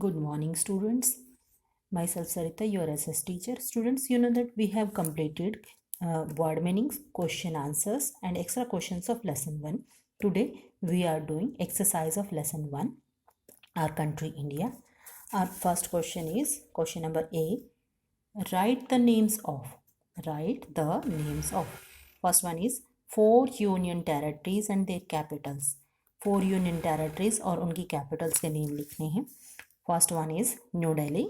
Good morning, students. Myself Sarita, your SS teacher. Students, you know that we have completed word meanings, question answers, and extra questions of lesson 1. Today, we are doing exercise of lesson 1, our country India. Our first question is question number A. Write the names of. Write the names of. First one is 4 union territories and their capitals. 4 union territories और उनकी capitals के name लिखने हैं. First one is New Delhi.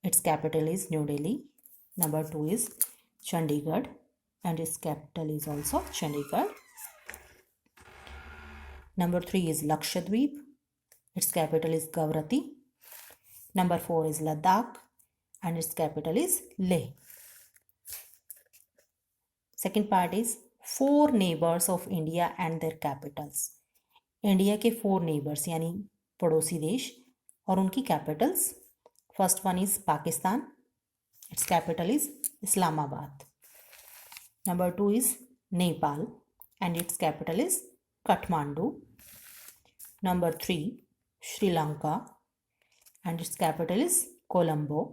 Its capital is New Delhi. Number 2 is Chandigarh and its capital is also Chandigarh. Number 3 is Lakshadweep. Its capital is Gavrati. Number 4 is Ladakh and its capital is Leh. Second part is 4 neighbors of India and their capitals. India के 4 neighbors यानी पड़ोसी देश और उनकी Capitals. First one is Pakistan. It's capital is Islamabad. Number 2 is Nepal and it's capital is Kathmandu. Number 3 Sri Lanka and it's capital is Colombo.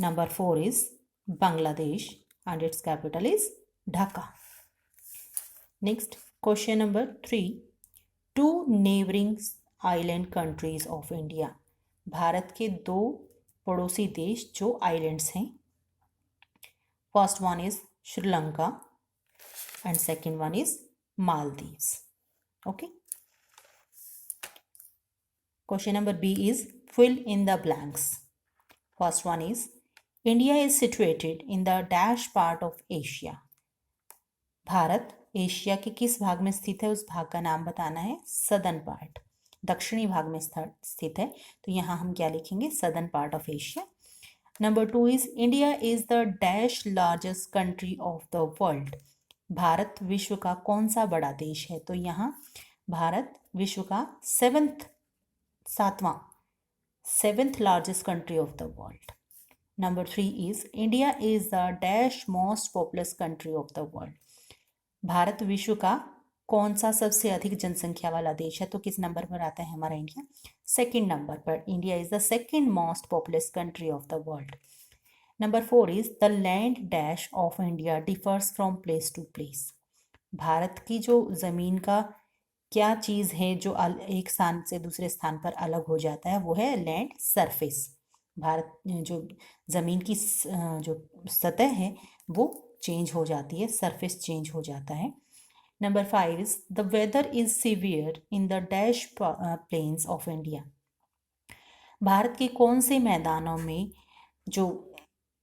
Number 4 is Bangladesh and it's capital is Dhaka. Next question number 3. 2 neighbouring island countries of India. Bharat के 2 पड़ोसी देश जो islands हैं. First one is Sri Lanka and second one is Maldives. Okay. Question number B is fill in the blanks. First one is India is situated in the dash part of Asia. Bharat Asia के किस भाग में स्थित है, उस भाग का नाम बताना है. सदर्न पार्ट, दक्षिणी भाग में स्थित है. तो यहाँ हम क्या लिखेंगे, southern part of Asia. Number 2 is India is the dash largest country of the world. Bharat विश्व का कौन सा बड़ा देश है. तो यहाँ भारत विश्व का seventh largest country of the world. Number 3 is India is the dash most populous country of the world. Bharat विश्व का कौन सा सबसे अधिक जनसंख्या वाला देश है. तो किस नंबर पर आता है हमारा इंडिया, सेकंड नंबर पर. India is the second most populous country of the world. Number 4 is the land dash of India differs from place to place. Bharat की जो ज़मीन का क्या चीज़ है जो एक स्थान से दूसरे स्थान पर अलग हो जाता है, वो है लैंड सरफेस. भारत जो ज़मीन की जो सतह है वो चेंज हो जाती है, सरफेस चेंज हो जाता है. Number 5 is the weather is severe in the dash plains of India. Bharat के कौन से मैदानों में जो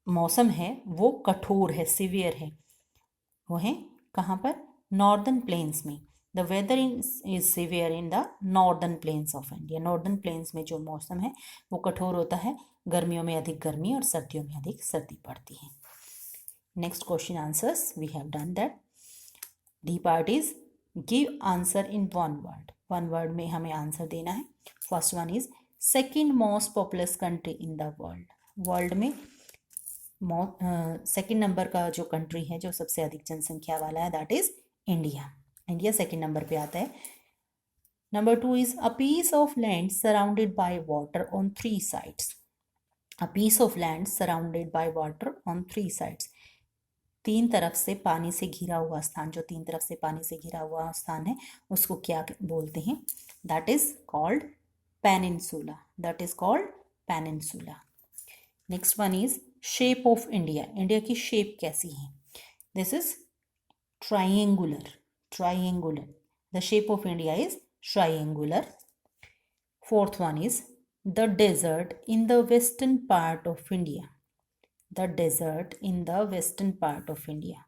मौसम है वो कठोर है, सीवियर है. वो है कहाँ पर, नॉर्दर्न प्लेन्स में. The weather is severe in the northern plains of India. Northern plains में जो मौसम है वो कठोर होता है. गर्मियों में अधिक गर्मी और सर्दियों में अधिक सर्दी पड़ती है. Next question answers we have done that. D part is give answer in one word. One word में हमें आंसर देना है. First one is second most populous country in the world. World में सेकेंड नंबर का जो country है जो सबसे अधिक जनसंख्या वाला है, that is India. India second number पे आता है. Number 2 is a piece of land surrounded by water on 3 sides. A piece of land surrounded by water on 3 sides. 3 तरफ से पानी से घिरा हुआ स्थान, जो 3 तरफ से पानी से घिरा हुआ स्थान है उसको क्या बोलते हैं, that is called peninsula. That is called peninsula. Next one is shape of India. India की शेप कैसी है. This is triangular. Triangular. The shape of India is triangular. Fourth one is the desert in the western part of India. The desert in the western part of India.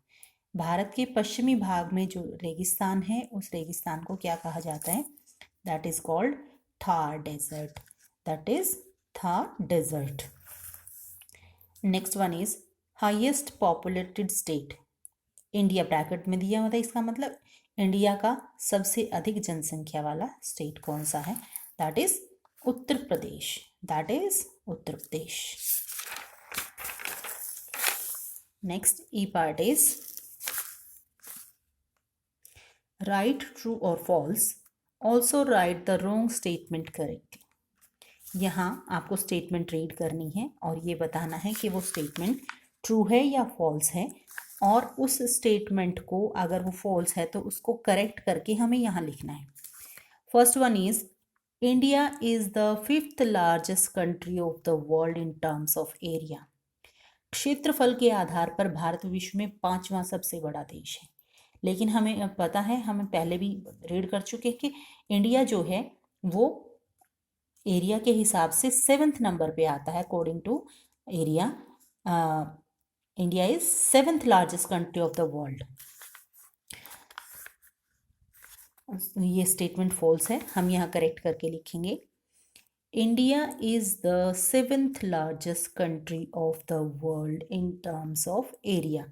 Bharat के पश्चिमी भाग में जो रेगिस्तान है उस रेगिस्तान को क्या कहा जाता है, that is called Thar desert. That is Thar desert. Next one is highest populated state. India bracket में दिया हुआ था, इसका मतलब इंडिया का सबसे अधिक जनसंख्या वाला स्टेट कौन सा है, that is Uttar Pradesh. That is Uttar Pradesh. Next E part is write true or false. Also write the wrong statement correctly. यहाँ आपको स्टेटमेंट रीड करनी है और ये बताना है कि वो स्टेटमेंट ट्रू है या फॉल्स है, और उस स्टेटमेंट को अगर वो फॉल्स है तो उसको करेक्ट करके हमें यहाँ लिखना है। First one is India is the 5th largest country of the world in terms of area. क्षेत्रफल के आधार पर भारत विश्व में 5वां सबसे बड़ा देश है। लेकिन हमें पता है, हमें पहले भी रीड कर चुके हैं कि इंडिया जो है वो एरिया के हिसाब से 7th नंबर पे आता है according to area. India is 7th largest country of the world. ये स्टेटमेंट फॉल्स है, हम यहाँ करेक्ट करके लिखेंगे India is the 7th largest country of the world in terms of area.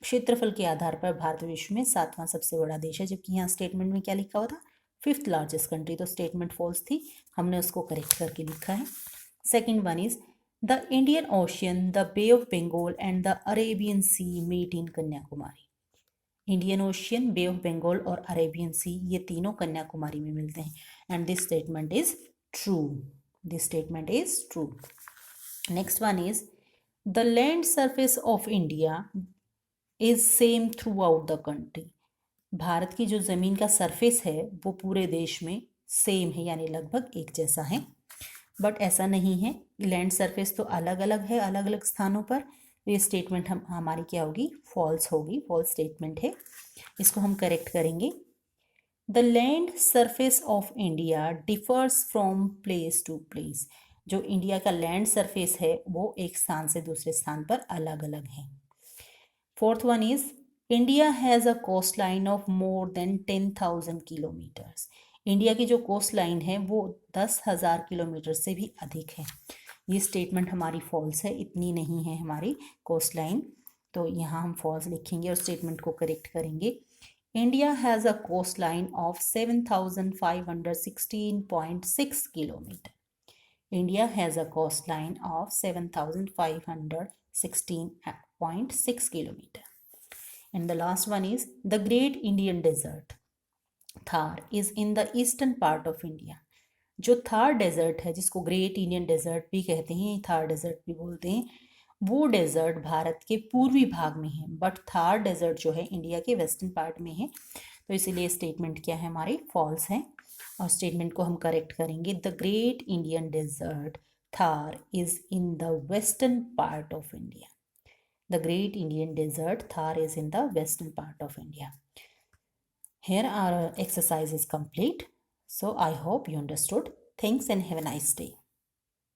क्षेत्रफल के आधार पर भारत विश्व में 7वां सबसे बड़ा देश है, जबकि यहाँ स्टेटमेंट में क्या लिखा हुआ था 5th लार्जेस्ट कंट्री, तो स्टेटमेंट फॉल्स थी, हमने उसको करेक्ट करके लिखा है। Second one is the Indian Ocean, the Bay of Bengal and the Arabian Sea meet in Kanyakumari. Indian Ocean, Bay of Bengal और अरेबियन सी ये तीनों कन्याकुमारी में मिलते हैं, and this statement is true. This statement is true. Next one is the land surface of India is same throughout the country. Bharat की जो ज़मीन का सरफेस है वो पूरे देश में सेम है, यानी लगभग एक जैसा है, बट ऐसा नहीं है। लैंड सरफेस तो अलग अलग है अलग अलग स्थानों पर। ये स्टेटमेंट हमारी क्या होगी, फॉल्स होगी, फॉल्स स्टेटमेंट है, इसको हम करेक्ट करेंगे। The land surface of India differs from place to place. जो इंडिया का लैंड सरफेस है वो एक स्थान से दूसरे स्थान पर अलग अलग है। Fourth one is India has a coast line of more than 10,000 kilometres. India की जो कोस्ट लाइन है वो 10,000 किलोमीटर से भी अधिक है। ये स्टेटमेंट हमारी फॉल्स है, इतनी नहीं है हमारी कोस्ट लाइन, तो यहाँ हम फॉल्स लिखेंगे और स्टेटमेंट को करेक्ट करेंगे। India has a coast line of 7,516.6 kilometre. India has a coastline of 7,516.6 kilometer. And the last one is the Great Indian Desert, Thar, is in the eastern part of India. जो Thar desert है, जिसको great Indian desert भी कहते हैं, Thar desert भी बोलते हैं, वो डेजर्ट भारत के पूर्वी भाग में है, बट थार डेजर्ट जो है इंडिया के वेस्टर्न पार्ट में है, तो इसीलिए स्टेटमेंट क्या है हमारी, फॉल्स है। और स्टेटमेंट को हम करेक्ट करेंगे, the Great Indian Desert Thar is in the western part of India. The Great Indian Desert Thar is in the western part of India. Here our exercise is complete. So I hope you understood. Thanks and have a nice day.